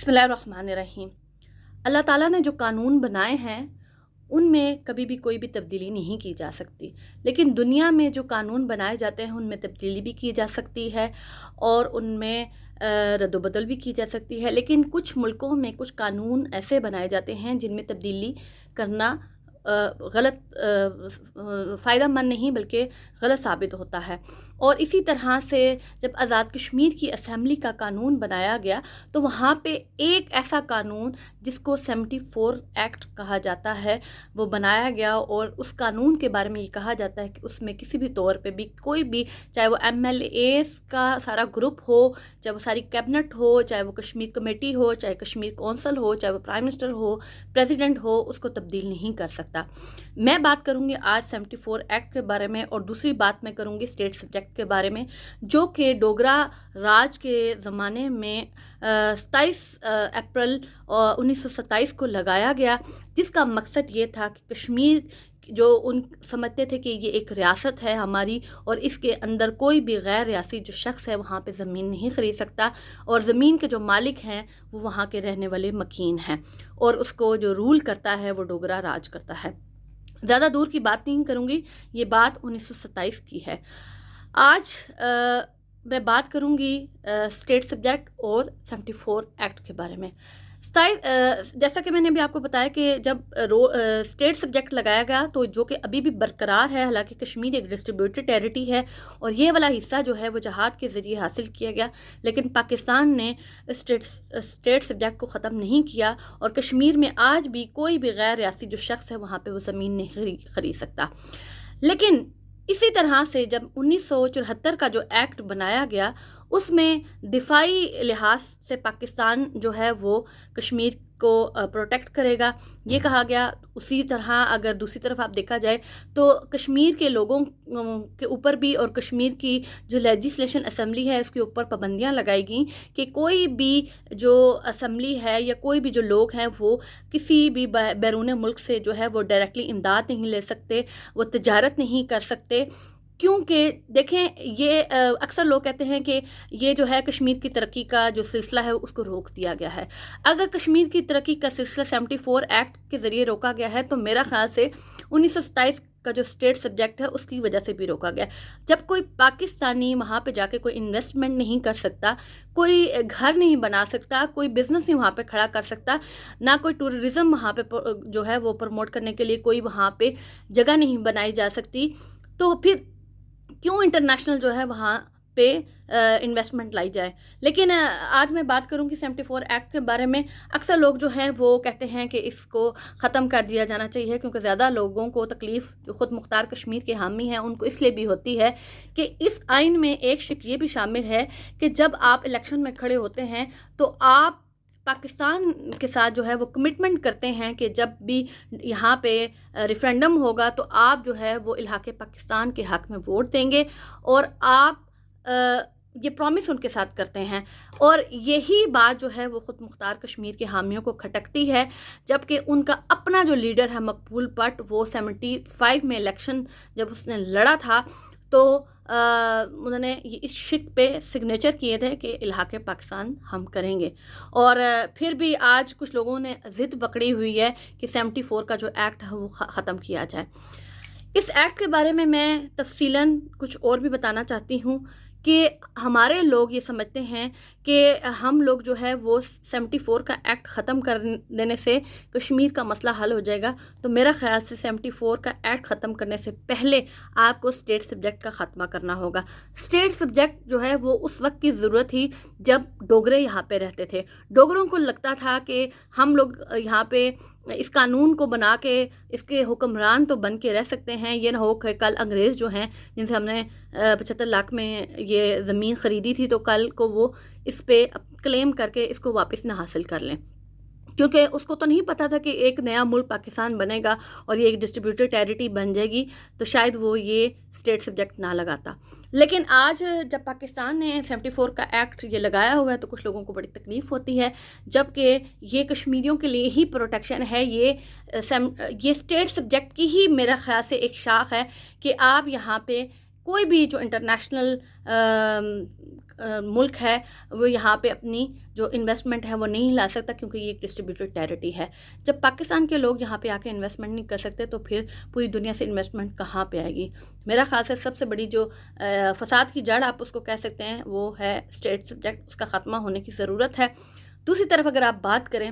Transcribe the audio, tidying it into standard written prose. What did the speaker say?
بسم اللہ الرحمن الرحیم۔ اللہ تعالیٰ نے جو قانون بنائے ہیں ان میں کبھی بھی کوئی بھی تبدیلی نہیں کی جا سکتی، لیکن دنیا میں جو قانون بنائے جاتے ہیں ان میں تبدیلی بھی کی جا سکتی ہے اور ان میں رد و بدل بھی کی جا سکتی ہے۔ لیکن کچھ ملکوں میں کچھ قانون ایسے بنائے جاتے ہیں جن میں تبدیلی کرنا غلط فائدہ مند نہیں بلکہ غلط ثابت ہوتا ہے۔ اور اسی طرح سے جب آزاد کشمیر کی اسمبلی کا قانون بنایا گیا تو وہاں پہ ایک ایسا قانون جس کو 74 ایکٹ کہا جاتا ہے وہ بنایا گیا، اور اس قانون کے بارے میں یہ کہا جاتا ہے کہ اس میں کسی بھی طور پہ بھی کوئی بھی، چاہے وہ MLAs کا سارا گروپ ہو، چاہے وہ ساری کیبنٹ ہو، چاہے وہ کشمیر کمیٹی ہو، چاہے کشمیر کونسل ہو، چاہے وہ پرائم منسٹر ہو، پریزیڈنٹ ہو، اس کو تبدیل نہیں کر سکتا۔ میں بات کروں گی آج 74 ایکٹ کے بارے میں، اور دوسری بات میں کروں گی اسٹیٹ سبجیکٹ کے بارے میں، جو کہ ڈوگرا راج کے زمانے میں 27 اپریل 1927 کو لگایا گیا، جس کا مقصد یہ تھا کہ کشمیر جو ان سمجھتے تھے کہ یہ ایک ریاست ہے ہماری، اور اس کے اندر کوئی بھی غیر ریاسی جو شخص ہے وہاں پہ زمین نہیں خرید سکتا، اور زمین کے جو مالک ہیں وہ وہاں کے رہنے والے مکین ہیں، اور اس کو جو رول کرتا ہے وہ ڈوگرا راج کرتا ہے۔ زیادہ دور کی بات نہیں کروں گی، یہ بات 1927 کی ہے۔ آج میں بات کروں گی اسٹیٹ سبجیکٹ اور 74 ایکٹ کے بارے میں۔ جیسا کہ میں نے ابھی آپ کو بتایا کہ جب اسٹیٹ سبجیکٹ لگایا گیا تو جو کہ ابھی بھی برقرار ہے، حالانکہ کشمیر ایک ڈسٹریبیوٹڈ ٹیریٹری ہے اور یہ والا حصہ جو ہے وہ جہاد کے ذریعے حاصل کیا گیا، لیکن پاکستان نے اسٹیٹ سبجیکٹ کو ختم نہیں کیا، اور کشمیر میں آج بھی کوئی بھی غیر ریاستی جو شخص ہے وہاں پہ وہ زمین نہیں خرید سکتا۔ لیکن اسی طرح سے جب 1974 کا جو ایکٹ بنایا گیا اس میں دفاعی لحاظ سے پاکستان جو ہے وہ کشمیر کو پروٹیکٹ کرے گا، یہ کہا گیا۔ اسی طرح اگر دوسری طرف آپ دیکھا جائے تو کشمیر کے لوگوں کے اوپر بھی، اور کشمیر کی جو لیجسلیشن اسمبلی ہے اس کے اوپر پابندیاں لگائی گئیں کہ کوئی بھی جو اسمبلی ہے یا کوئی بھی جو لوگ ہیں وہ کسی بھی بیرون ملک سے جو ہے وہ ڈائریکٹلی امداد نہیں لے سکتے، وہ تجارت نہیں کر سکتے، کیونکہ دیکھیں یہ اکثر لوگ کہتے ہیں کہ یہ جو ہے کشمیر کی ترقی کا جو سلسلہ ہے اس کو روک دیا گیا ہے۔ اگر کشمیر کی ترقی کا سلسلہ 74 ایکٹ کے ذریعے روکا گیا ہے تو میرا خیال سے 1927 کا جو اسٹیٹ سبجیکٹ ہے اس کی وجہ سے بھی روکا گیا۔ جب کوئی پاکستانی وہاں پہ جا کے کوئی انویسٹمنٹ نہیں کر سکتا، کوئی گھر نہیں بنا سکتا، کوئی بزنس نہیں وہاں پہ کھڑا کر سکتا، نہ کوئی ٹورزم وہاں پہ جو ہے وہ پروموٹ کرنے کے لیے کوئی وہاں پہ جگہ نہیں بنائی جا سکتی، تو پھر کیوں انٹرنیشنل جو ہے وہاں پہ انویسٹمنٹ لائی جائے۔ لیکن آج میں بات کروں گی 74 ایکٹ کے بارے میں۔ اکثر لوگ جو ہیں وہ کہتے ہیں کہ اس کو ختم کر دیا جانا چاہیے، کیونکہ زیادہ لوگوں کو تکلیف جو خود مختار کشمیر کے حامی ہیں ان کو اس لیے بھی ہوتی ہے کہ اس آئین میں ایک شق یہ بھی شامل ہے کہ جب آپ الیکشن میں کھڑے ہوتے ہیں تو آپ پاکستان کے ساتھ جو ہے وہ کمٹمنٹ کرتے ہیں کہ جب بھی یہاں پہ ریفرینڈم ہوگا تو آپ جو ہے وہ الحاق پاکستان کے حق میں ووٹ دیں گے، اور آپ یہ پرومس ان کے ساتھ کرتے ہیں، اور یہی بات جو ہے وہ خود مختار کشمیر کے حامیوں کو کھٹکتی ہے، جبکہ ان کا اپنا جو لیڈر ہے مقبول بٹ، وہ 75 میں الیکشن جب اس نے لڑا تھا تو انہوں نے اس شک پہ سگنیچر کیے تھے کہ الحاق پاکستان ہم کریں گے، اور پھر بھی آج کچھ لوگوں نے ضد پکڑی ہوئی ہے کہ 74 کا جو ایکٹ ہے وہ ختم کیا جائے۔ اس ایکٹ کے بارے میں تفصیلاً کچھ اور بھی بتانا چاہتی ہوں کہ ہمارے لوگ یہ سمجھتے ہیں کہ ہم لوگ جو ہے وہ 74 کا ایکٹ ختم کر دینے سے کشمیر کا مسئلہ حل ہو جائے گا، تو میرا خیال سے 74 کا ایکٹ ختم کرنے سے پہلے آپ کو اسٹیٹ سبجیکٹ کا خاتمہ کرنا ہوگا۔ اسٹیٹ سبجیکٹ جو ہے وہ اس وقت کی ضرورت تھی جب ڈوگرے یہاں پہ رہتے تھے۔ ڈوگروں کو لگتا تھا کہ ہم لوگ یہاں پہ اس قانون کو بنا کے اس کے حکمران تو بن کے رہ سکتے ہیں، یہ نہ ہو کہ کل انگریز جو ہیں جن سے ہم نے 75 لاکھ میں یہ زمین خریدی تھی تو کل کو وہ اس پہ کلیم کر کے اس کو واپس نہ حاصل کر لیں، کیونکہ اس کو تو نہیں پتہ تھا کہ ایک نیا ملک پاکستان بنے گا اور یہ ایک ڈسٹریبیوٹڈ ٹیریٹری بن جائے گی، تو شاید وہ یہ اسٹیٹ سبجیکٹ نہ لگاتا۔ لیکن آج جب پاکستان نے 74 کا ایکٹ یہ لگایا ہوا ہے تو کچھ لوگوں کو بڑی تکلیف ہوتی ہے، جبکہ یہ کشمیریوں کے لیے ہی پروٹیکشن ہے، یہ اسٹیٹ سبجیکٹ کی ہی میرا خیال سے ایک شاخ ہے کہ آپ یہاں پہ کوئی بھی جو انٹرنیشنل ملک ہے وہ یہاں پہ اپنی جو انویسٹمنٹ ہے وہ نہیں لا سکتا، کیونکہ یہ ایک ڈسٹریبیوٹڈ ٹیریٹری ہے۔ جب پاکستان کے لوگ یہاں پہ آ کے انویسٹمنٹ نہیں کر سکتے تو پھر پوری دنیا سے انویسٹمنٹ کہاں پہ آئے گی؟ میرا خیال سے سب سے بڑی جو فساد کی جڑ آپ اس کو کہہ سکتے ہیں وہ ہے اسٹیٹ سبجیکٹ، اس کا خاتمہ ہونے کی ضرورت ہے۔ دوسری طرف اگر آپ بات کریں